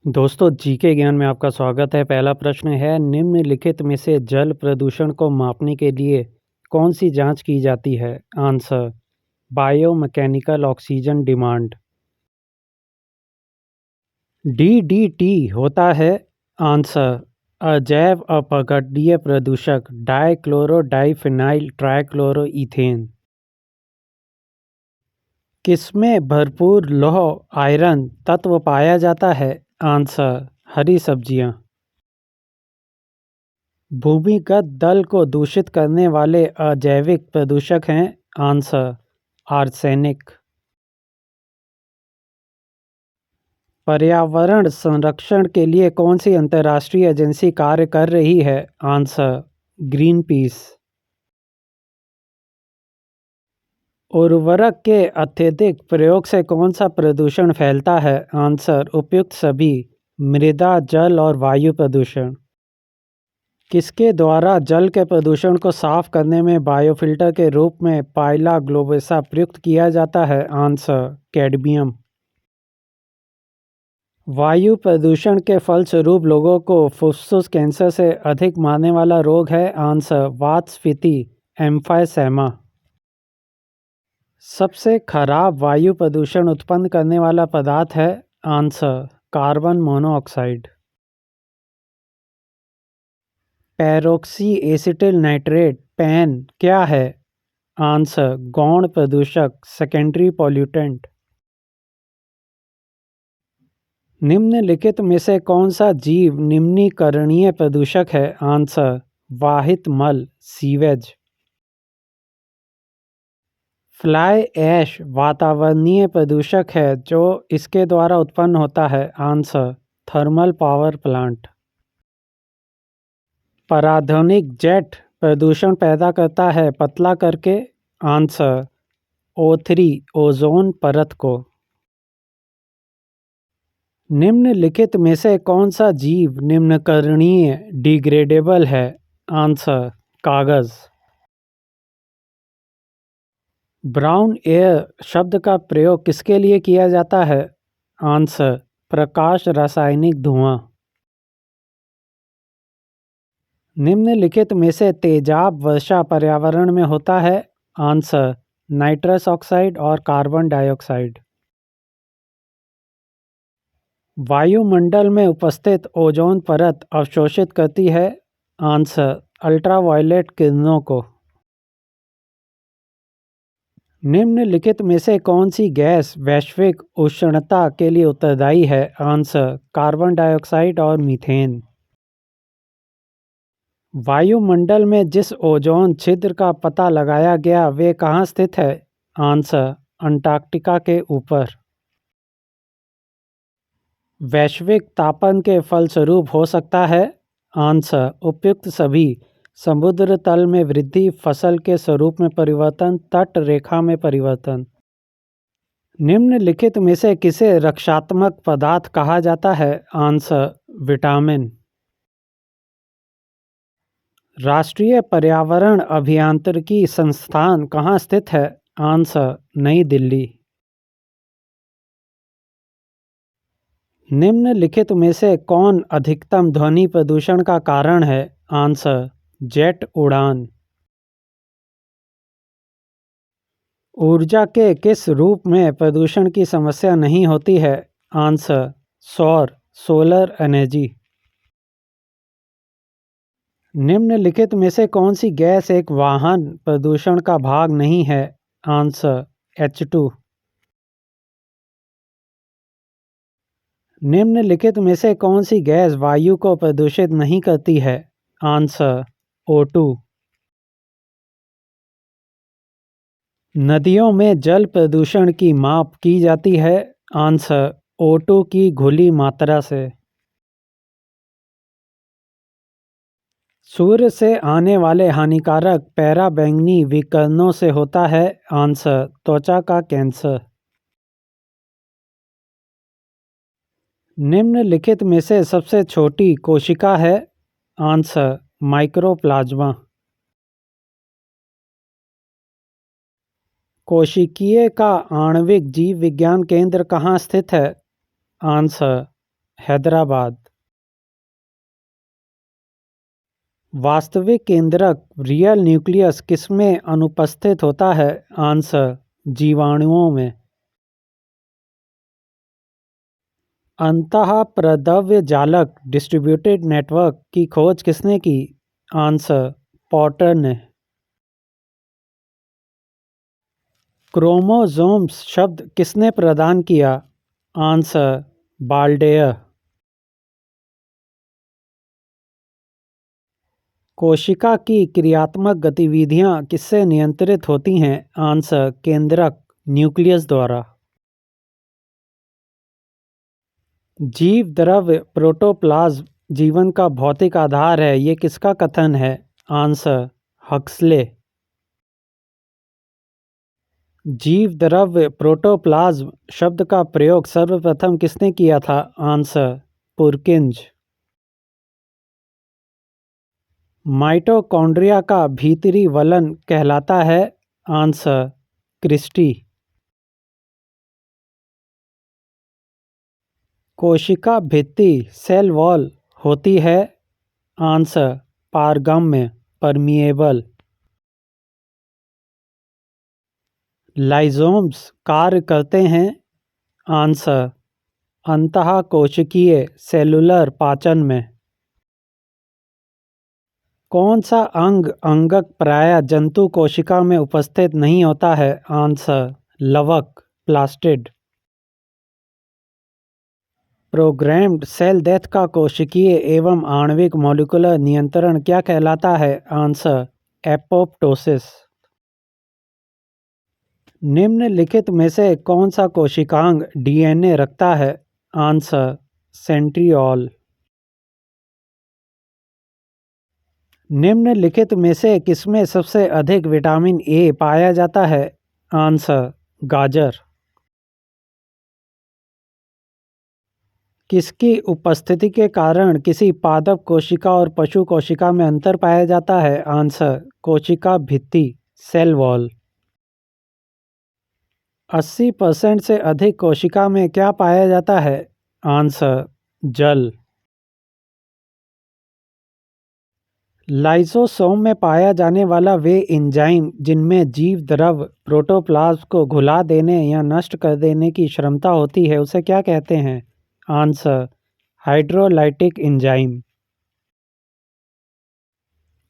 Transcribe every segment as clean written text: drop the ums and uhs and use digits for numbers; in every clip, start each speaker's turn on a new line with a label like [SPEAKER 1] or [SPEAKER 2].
[SPEAKER 1] दोस्तों जीके ज्ञान में आपका स्वागत है। पहला प्रश्न है, निम्नलिखित में से जल प्रदूषण को मापने के लिए कौन सी जांच की जाती है? Answer, biomechanical oxygen demand. DDT होता है आंसर, अजैव अपघटनीय प्रदूषक डाइक्लोरो डाइफिनाइल ट्राइक्लोरोईथेन। किसमें भरपूर लौह आयरन तत्व पाया जाता है? आंसर, हरी सब्जियां। भूमिगत जल को दूषित करने वाले अजैविक प्रदूषक हैं? Answer, arsenic. पर्यावरण संरक्षण के लिए कौन सी अंतर्राष्ट्रीय एजेंसी कार्य कर रही है? Answer, green peas. उर्वरक के अत्यधिक प्रयोग से कौन सा प्रदूषण फैलता है? आंसर, उपयुक्त सभी, मृदा, जल और वायु प्रदूषण। किसके द्वारा जल के प्रदूषण को साफ करने में बायोफिल्टर के रूप में पाइला ग्लोबोसा प्रयुक्त किया जाता है? Answer, cadmium. वायु प्रदूषण के फलस्वरूप लोगों को फुफ्फुस कैंसर से अधिक मारने वाला रोग है? आंसर, वातस्फीति एम्फाइसेमा। सबसे खराब वायु प्रदूषण उत्पन्न करने वाला पदार्थ है? Answer, carbon monoxide. Peroxy acetyl nitrate PAN क्या है? आंसर, गौण प्रदूषक सेकेंडरी पॉल्यूटेंट। निम्नलिखित में से कौन सा जीव निम्नीकरणीय प्रदूषक है? आंसर, वाहित मल सीवेज। फ्लाई ऐश वातावरणीय प्रदूषक है जो इसके द्वारा उत्पन्न होता है? Answer, thermal power plant. पराध्वनिक जेट प्रदूषण पैदा करता है पतला करके? आंसर, O3 ओजोन परत को। निम्नलिखित में से कौन सा जीव निम्नकरणीय डिग्रेडेबल है? आंसर, कागज। ब्राउन एयर शब्द का प्रयोग किसके लिए किया जाता है? आंसर, प्रकाश रासायनिक धुआं। निम्नलिखित में से तेजाब वर्षा पर्यावरण में होता है? आंसर, नाइट्रस ऑक्साइड और कार्बन डाइऑक्साइड। वायुमंडल में उपस्थित ओजोन परत अवशोषित करती है? आंसर, अल्ट्रावायलेट किरणों को। निम्नलिखित में से कौन सी गैस वैश्विक उष्णता के लिए उत्तरदायी है? आंसर, कार्बन डाइऑक्साइड और मीथेन। वायुमंडल में जिस ओजोन छिद्र का पता लगाया गया वे कहाँ स्थित है? आंसर, अंटार्कटिका के ऊपर। वैश्विक तापन के फलस्वरूप हो सकता है? आंसर, उपयुक्त सभी, समुद्र तल में वृद्धि, फसल के स्वरूप में परिवर्तन, तट रेखा में परिवर्तन। निम्नलिखित में से किसे रक्षात्मक पदार्थ कहा जाता है? Answer, vitamin. राष्ट्रीय पर्यावरण अभियांत्रिकी संस्थान कहाँ स्थित है? आंसर, नई दिल्ली। निम्नलिखित में से कौन अधिकतम ध्वनि प्रदूषण का कारण है? आंसर, जेट उड़ान। ऊर्जा के किस रूप में प्रदूषण की समस्या नहीं होती है? आंसर, सौर सोलर एनर्जी। निम्नलिखित में से कौन सी गैस एक वाहन प्रदूषण का भाग नहीं है? Answer, H2। निम्नलिखित में से कौन सी गैस वायु को प्रदूषित नहीं करती है? Answer, O2। नदियों में जल प्रदूषण की माप की जाती है? आंसर, O2 की घुली मात्रा से। सूर्य से आने वाले हानिकारक पराबैंगनी विकिरणों से होता है? आंसर, त्वचा का कैंसर। निम्नलिखित में से सबसे छोटी कोशिका है? Answer, mycoplasma. कोशिकीय का आणविक जीव विज्ञान केंद्र कहाँ स्थित है? आंसर, हैदराबाद। वास्तविक केंद्रक रियल न्यूक्लियस किसमें अनुपस्थित होता है? आंसर, जीवाणुओं में। अंतःप्रद्रव्य जालक डिस्ट्रीब्यूटेड नेटवर्क की खोज किसने की? आंसर, पॉटर ने। क्रोमोसोम्स शब्द किसने प्रदान किया? आंसर, बाल्डेयर। कोशिका की क्रियात्मक गतिविधियां किससे नियंत्रित होती हैं? आंसर, केंद्रक न्यूक्लियस द्वारा। जीव द्रव्य प्रोटोप्लाज्म जीवन का भौतिक आधार है, ये किसका कथन है? Answer, Huxley. जीव द्रव्य प्रोटोप्लाज्म शब्द का प्रयोग सर्वप्रथम किसने किया था? आंसर, पुरकिंज। माइटोकॉन्ड्रिया का भीतरी वलन कहलाता है? Answer, cristae. कोशिका भित्ति सेल वॉल होती है? आंसर, पारगम्य, परमिएबल। लाइसोम्स कार्य करते हैं? आंसर, अंतःकोशिकीय सेलुलर पाचन में। कौन सा अंगक प्रायः जंतु कोशिका में उपस्थित नहीं होता है? आंसर, लवक, प्लास्टिड। प्रोग्राम्ड सेल डेथ का कोशिकीय एवं आणविक मॉलिक्यूलर नियंत्रण क्या कहलाता है? Answer, apoptosis. निम्नलिखित में से कौन सा कोशिकांग डीएनए रखता है? Answer, centriole. निम्नलिखित में से किसमें सबसे अधिक विटामिन ए पाया जाता है? आंसर, गाजर। किसकी उपस्थिति के कारण किसी पादप कोशिका और पशु कोशिका में अंतर पाया जाता है? आंसर, कोशिका भित्ति सेल वॉल। 80% से अधिक कोशिका में क्या पाया जाता है? आंसर, जल। लाइसोसोम में पाया जाने वाला वे एंजाइम जिनमें जीव द्रव्य प्रोटोप्लाज्म को घुला देने या नष्ट कर देने की क्षमता होती है, उसे क्या कहते हैं? Answer, hydrolytic enzyme.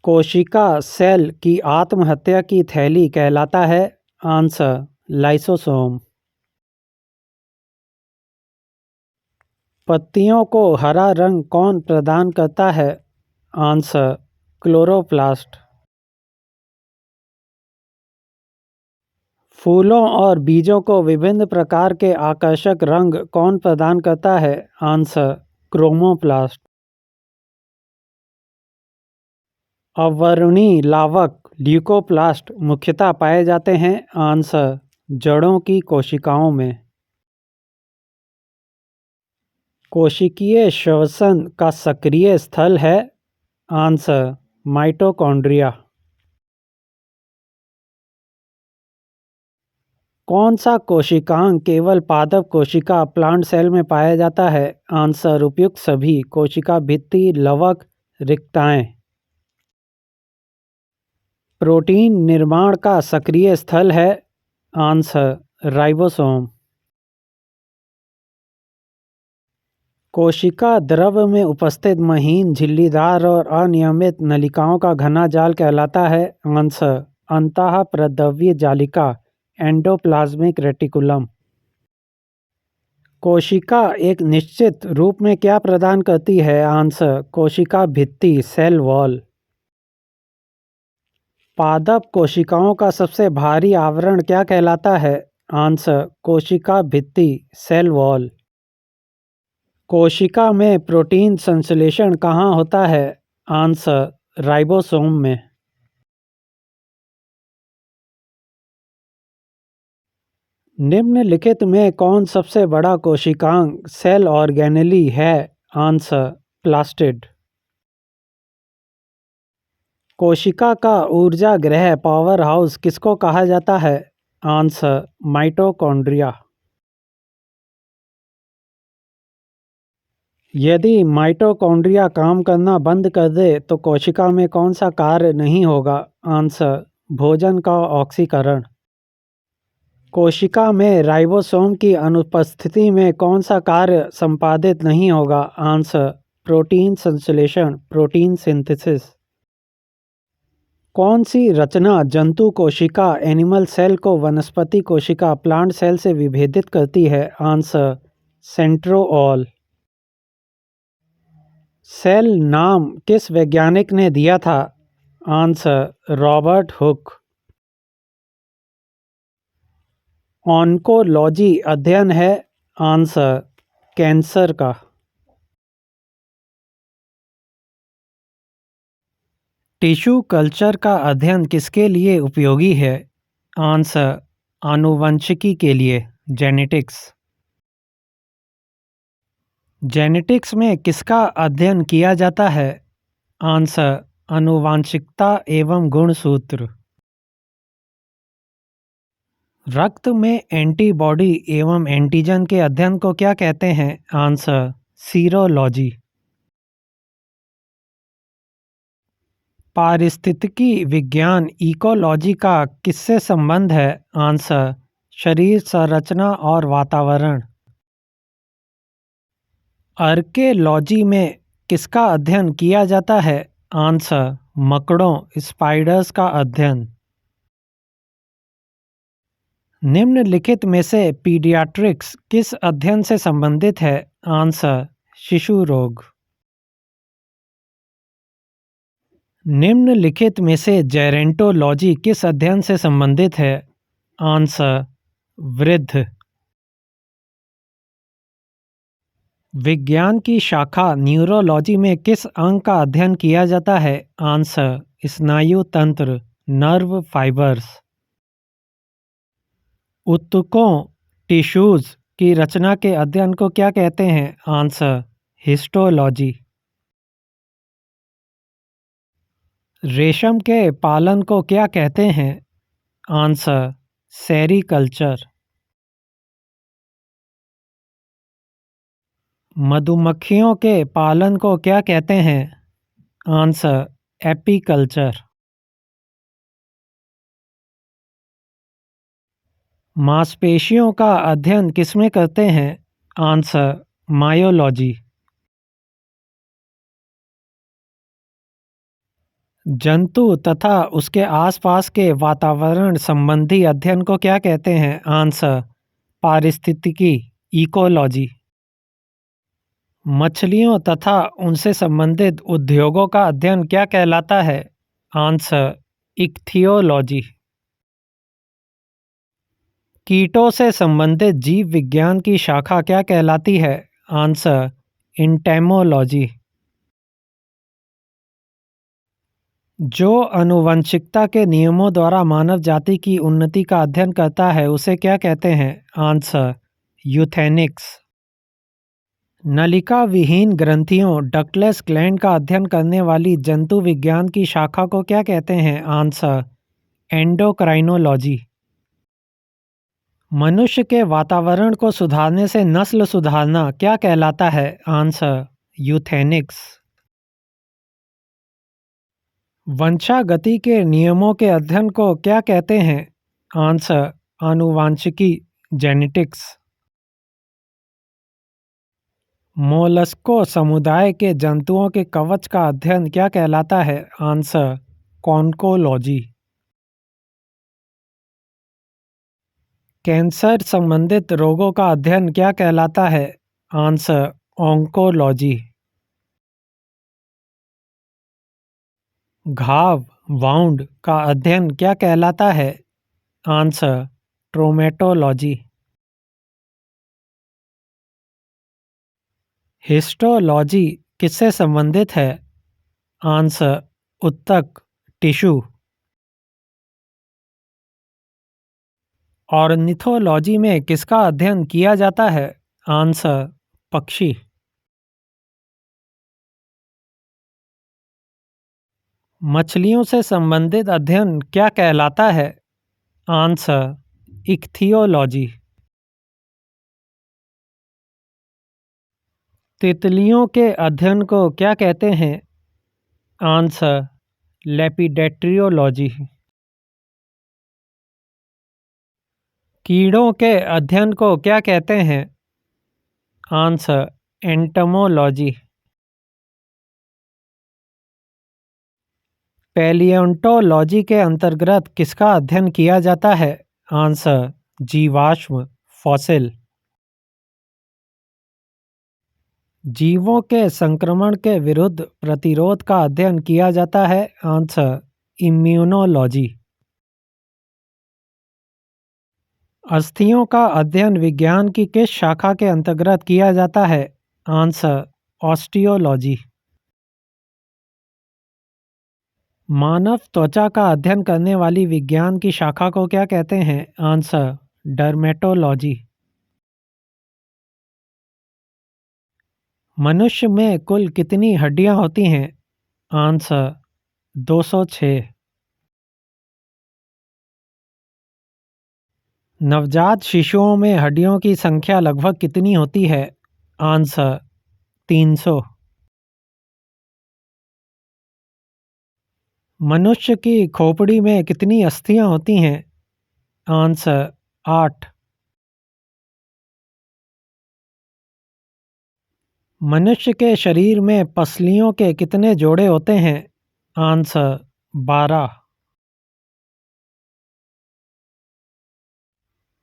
[SPEAKER 1] कोशिका सेल की आत्महत्या की थैली कहलाता है? Answer, lysosome. पत्तियों को हरा रंग कौन प्रदान करता है? Answer, chloroplast. फूलों और बीजों को विभिन्न प्रकार के आकर्षक रंग कौन प्रदान करता है? Answer, chromoplast. अवर्णीय लावक ल्यूकोप्लास्ट मुख्यतः पाए जाते हैं? आंसर, जड़ों की कोशिकाओं में। कोशिकीय श्वसन का सक्रिय स्थल है? Answer, mitochondria. कौन सा कोशिकांग केवल पादप कोशिका प्लांट सेल में पाया जाता है? आंसर, उपयुक्त सभी। कोशिका भित्ति, लवक, रिक्ताएं। प्रोटीन निर्माण का सक्रिय स्थल है? Answer, ribosome. कोशिका द्रव्य में उपस्थित महीन झिल्लीदार और अनियमित नलिकाओं का घना जाल कहलाता है? आंसर, अंतःप्रद्रव्य जालिका, एंडोप्लाज्मिक रेटिकुलम। कोशिका एक निश्चित रूप में क्या प्रदान करती है? आंसर, कोशिका भित्ति सेल वॉल। पादप कोशिकाओं का सबसे भारी आवरण क्या कहलाता है? आंसर, कोशिका भित्ति सेल वॉल। कोशिका में प्रोटीन संश्लेषण कहाँ होता है? आंसर, राइबोसोम में। निम्नलिखित में कौन सबसे बड़ा कोशिकांग सेल ऑर्गेनेली है? Answer, plastid. कोशिका का ऊर्जा गृह पावर हाउस किसको कहा जाता है? Answer, mitochondria. यदि माइटोकॉन्ड्रिया काम करना बंद कर दे तो कोशिका में कौन सा कार्य नहीं होगा? आंसर: भोजन का ऑक्सीकरण। कोशिका में राइबोसोम की अनुपस्थिति में कौन सा कार्य संपादित नहीं होगा? आंसर: प्रोटीन संश्लेषण, प्रोटीन सिंथेसिस। कौन सी रचना जंतु कोशिका एनिमल सेल को वनस्पति कोशिका प्लांट सेल से विभेदित करती है? आंसर: सेंट्रोऑल। सेल नाम किस वैज्ञानिक ने दिया था? Answer: Robert Hooke. ऑन्कोलॉजी अध्ययन है? आंसर: कैंसर का। टिश्यू कल्चर का अध्ययन किसके लिए उपयोगी है? आंसर: आनुवंशिकी के लिए, जेनेटिक्स। जेनेटिक्स में किसका अध्ययन किया जाता है? आंसर: आनुवांशिकता एवं गुणसूत्र। रक्त में एंटीबॉडी एवं एंटीजन के अध्ययन को क्या कहते हैं? Answer: serology. पारिस्थितिकी विज्ञान इकोलॉजी का किससे संबंध है? आंसर: शरीर संरचना और वातावरण। आर्कियोलॉजी में किसका अध्ययन किया जाता है? आंसर: मकड़ों, स्पाइडर्स का अध्ययन। निम्नलिखित में से पीडियाट्रिक्स किस अध्ययन से संबंधित है? आंसर: शिशु रोग। निम्नलिखित में से जेरोंटोलॉजी किस अध्ययन से संबंधित है? आंसर: वृद्ध। विज्ञान की शाखा न्यूरोलॉजी में किस अंग का अध्ययन किया जाता है? आंसर: स्नायु तंत्र, नर्व फाइबर्स। ऊतकों, टिश्यूज की रचना के अध्ययन को क्या कहते हैं? Answer: histology. रेशम के पालन को क्या कहते हैं? Answer: sericulture. मधुमक्खियों के पालन को क्या कहते हैं? Answer: apiculture. मांसपेशियों का अध्ययन किसमें करते हैं? Answer: myology. जंतु तथा उसके आसपास के वातावरण संबंधी अध्ययन को क्या कहते हैं? आंसर: पारिस्थितिकी, इकोलॉजी। मछलियों तथा उनसे संबंधित उद्योगों का अध्ययन क्या कहलाता है? Answer: ichthyology. कीटों से संबंधित जीव विज्ञान की शाखा क्या कहलाती है? आंसर: इंटेमोलॉजी। जो आनुवंशिकता के नियमों द्वारा मानव जाति की उन्नति का अध्ययन करता है उसे क्या कहते हैं? आंसर: यूथेनिक्स। नलिका विहीन ग्रंथियों डक्टलेस ग्लैंड का अध्ययन करने वाली जंतु विज्ञान की शाखा को क्या कहते हैं? Answer: endocrinology. मनुष्य के वातावरण को सुधारने से नस्ल सुधारना क्या कहलाता है? आंसर: यूथेनिक्स। वंशागति के नियमों के अध्ययन को क्या कहते हैं? Answer: आनुवांशिकी, genetics. मोलस्को समुदाय के जंतुओं के कवच का अध्ययन क्या कहलाता है? Answer: conchology. कैंसर संबंधित रोगों का अध्ययन क्या कहलाता है? Answer: oncology. घाव, वाउंड का अध्ययन क्या कहलाता है? आंसर: ट्रोमेटोलॉजी। हिस्टोलॉजी किससे संबंधित है? आंसर: ऊतक, टिश्यू। ऑर्निथोलॉजी में किसका अध्ययन किया जाता है? आंसर: पक्षी। मछलियों से संबंधित अध्ययन क्या कहलाता है? Answer: ichthyology. तितलियों के अध्ययन को क्या कहते हैं? आंसर, लेपिडेट्रियोलॉजी। कीड़ों के अध्ययन को क्या कहते हैं? Answer, entomology. पैलियोंटोलॉजी के अंतर्गत किसका अध्ययन किया जाता है? आंसर, जीवाश्म, फॉसिल। जीवों के संक्रमण के विरुद्ध प्रतिरोध का अध्ययन किया जाता है? Answer, immunology. अस्थियों का अध्ययन विज्ञान की किस शाखा के अंतर्गत किया जाता है? Answer, osteology. मानव त्वचा का अध्ययन करने वाली विज्ञान की शाखा को क्या कहते हैं? Answer, dermatology. मनुष्य में कुल कितनी हड्डियां होती हैं? आंसर, 206। नवजात शिशुओं में हड्डियों की संख्या लगभग कितनी होती है? आंसर, 300। मनुष्य की खोपड़ी में कितनी अस्थियां होती हैं? आंसर, 8। मनुष्य के शरीर में पसलियों के कितने जोड़े होते हैं? आंसर, 12।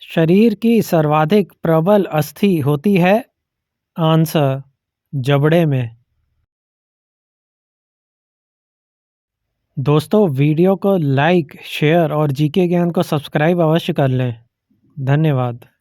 [SPEAKER 1] शरीर की सर्वाधिक प्रबल अस्थि होती है? आंसर, जबड़े में। दोस्तों, वीडियो को लाइक, शेयर और जीके ज्ञान को सब्सक्राइब अवश्य कर लें। धन्यवाद।